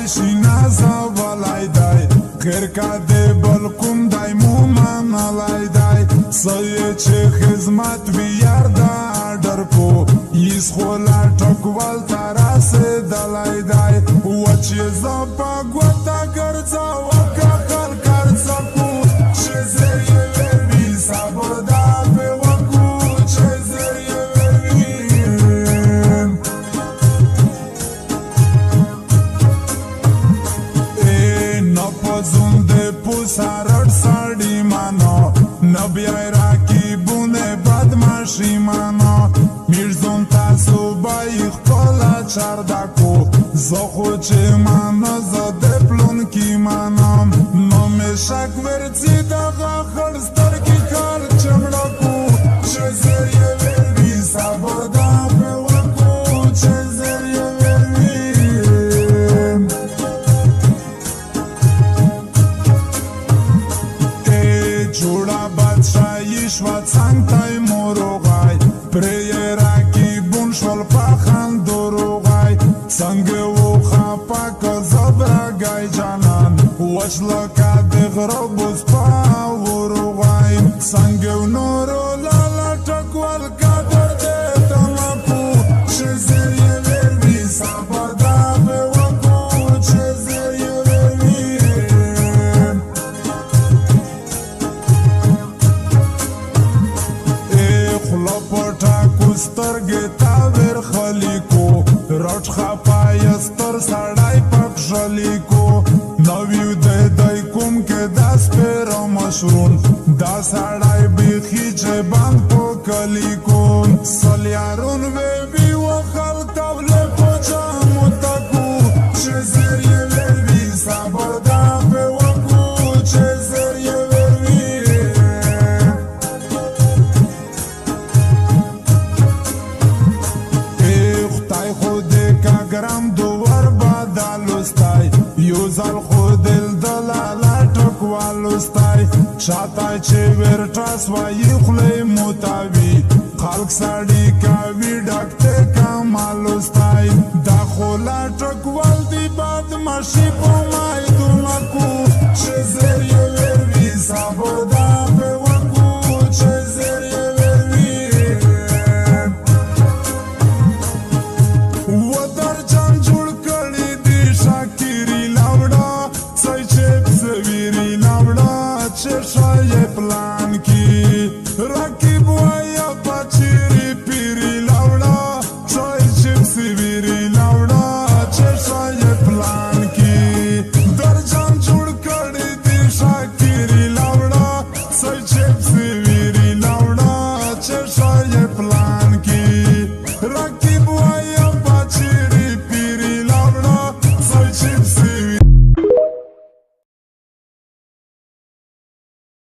سړی شینا زولای دی خیر کا دی بل کوم دی مو منلی دی څه چې خدمت وي یار دا ډر کو ایس خو لا ټکول ته رسېدلی دی و چې زه په ګوته ګرځوه خل کرڅه کو چې زر یې وروي صبر دا پې وکړو چې زر یې وروي نه په زوم دی په سرړ سړي مانو نه بیای راکیبونه بدماشي مانو میرزون تاسو بای خپله چردکو زه خو چې مانه زه د پلونکي مانم نو مې شک ورځي دغه خړ سترګې کار چمړکو چې زر یې وروي صبر دا پې وکړو چې زر یې وروي جوړه بادشاهي شوه څنګ ته موروغی پرې یې راکیبون شول په خندو روغی څنګه و خپه که زبرګی جانان وچ لکه د غره بوس په وروغی څنګه و نورو لاله ټکول قدر دی تمکو چې زر یې وروي صبر دا پې وکړو چې زر یې وروي خوله پټه کو سترګې ته ورخلي کو رټ خپای ستر سړی پک ژلي کو نویو دی کوم کې دا سپېره مشرون دا سړی بیخي چې بند په کلي کو سلیارون ویبي وخل تولې په جامو تکو چې زر یې وروي صبر دا پې وکړو چې زر یې وروي ګرام دوور بدلوستی یو ځل خو دل دلاله ټکوالوستی شاته چې ورټاس وایي خولې موتاوي خلک سړي کوي ډاکټر کمالوستی دا خو لا ټکوال دی بدماشي په مای